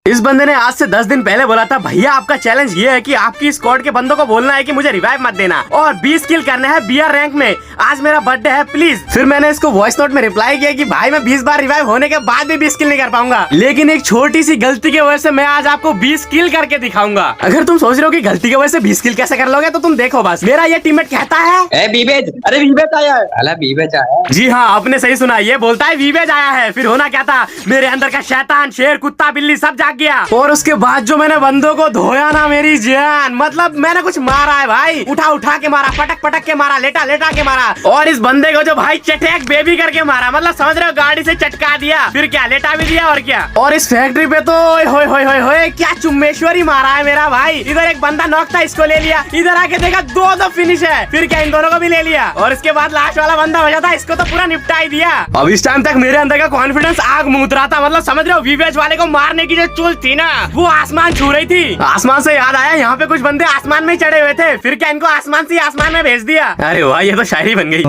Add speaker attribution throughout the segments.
Speaker 1: इस बंदे ने आज से 10 दिन पहले बोला था, भैया आपका चैलेंज ये है कि आपकी स्क्वाड के बंदों को बोलना है कि मुझे रिवाइव मत देना और 20 किल करने हैं बीआर रैंक में, आज मेरा बर्थडे है प्लीज। फिर मैंने इसको वॉइस नोट में रिप्लाई किया कि भाई मैं 20 बार रिवाइव होने के बाद भी 20 किल नहीं कर पाऊंगा, लेकिन एक छोटी सी गलती की वजह से मैं आज आपको 20 किल करके दिखाऊंगा। अगर तुम सोच रहे हो कि गलती की वजह से 20 किल कैसे कर लोगे तो तुम देखो बस। मेरा ये टीममेट कहता है
Speaker 2: अरे विवेक आया है। अला विवेक आया है।
Speaker 1: जी हाँ, आपने सही सुना, ये बोलता है विवेक आया है। फिर होना क्या था, मेरे अंदर का शैतान, शेर, कुत्ता, बिल्ली सब जाग गया और उसके बाद जो मैंने बंदों को धोया ना मेरी जान, मतलब मैंने कुछ मारा है भाई, उठा उठा के मारा, पटक पटक के मारा, लेटा लेटा के मारा और इस बंदे को जो भाई चटेक बेबी करके मारा, मतलब समझ रहे हो, गाड़ी से चटका दिया, फिर क्या लेटा भी दिया और क्या। और इस फैक्ट्री पे तो होय होय होय होय क्या चुम्मेश्वरी मारा है मेरा भाई। इधर एक बंदा नॉक था, इसको ले लिया, इधर आके देखा दो फिनिश है, फिर क्या इन दोनों को भी ले लिया और इसके बाद लास्ट वाला बंदा बचा था, इसको तो पूरा निपटा ही दिया। अब इस टाइम तक मेरे अंदर का कॉन्फिडेंस आग मूत रहा था, मतलब समझ रहे हो, वीवेज वाले को मारने की जो चुल थी ना वो आसमान छू रही थी। आसमान से याद आया, यहाँ पे कुछ बंदे आसमान में चढ़े हुए थे, फिर क्या इनको आसमान से आसमान में भेज दिया। अरे वाह, ये तो शायरी बन गई।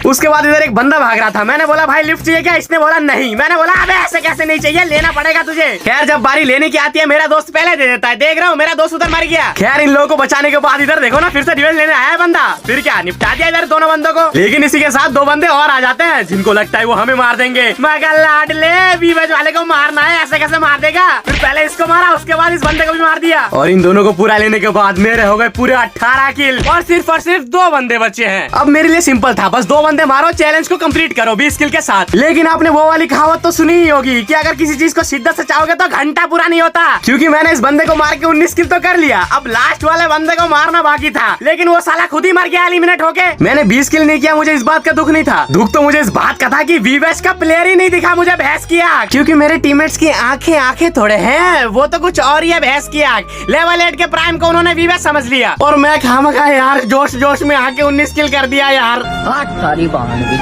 Speaker 1: उसके बाद इधर एक बंदा भाग रहा था, मैंने बोला भाई लिफ्ट चाहिए क्या, इसने बोला नहीं, मैंने बोला अबे ऐसे कैसे नहीं चाहिए, लेना पड़ेगा तुझे। खैर जब बारी लेने की आती है मेरा दोस्त पहले दे देता है, देख रहा हूँ मेरा दोस्त उधर मर गया। खैर इन लोगों को बचाने के बाद इधर देखो ना, फिर से रिवेंज लेने आया है बंदा, फिर क्या निपटा दिया इधर दोनों बंदों को। लेकिन इसी के साथ दो बंदे और आ जाते हैं जिनको लगता है वो हमें मार देंगे। मगर लाडले वीवेज वाले को मारना है, ऐसे कैसे मार देगा, फिर पहले इसको मारा, उसके बाद इस बंदे को भी मार दिया और इन दोनों को पूरा लेने के बाद मेरे हो गए पूरे 18 किल और सिर्फ दो बंदे बचे हैं। अब मेरे लिए सिंपल था, बस 2 बंदे मारो, चैलेंज को कंप्लीट करो 20 किल के साथ। लेकिन आपने वो वाली कहावत तो सुनी ही होगी कि अगर किसी चीज को शिद्दत से चाहोगे तो घंटा पूरा नहीं होता, क्योंकि मैंने इस बंदे को मार के 19 किल तो कर लिया, अब लास्ट वाले बंदे को मारना बाकी था, लेकिन वो साला खुद ही मर गया एलिमिनेट होके। मैंने 20 किल नहीं किया, मुझे इस बात का दुख नहीं था, दुख तो मुझे इस बात का था कि वीवेज का प्लेयर ही नहीं दिखा मुझे भैंस की आंख, क्योंकि मेरे टीममेट्स की आंखें थोड़े हैं, वो तो कुछ और ही है भैंस की आंख। लेवल 8 के प्राइम को उन्होंने वीवेज समझ लिया और मैं खामखा यार जोश में आके 19 किल कर दिया यार।
Speaker 2: सारी बहाने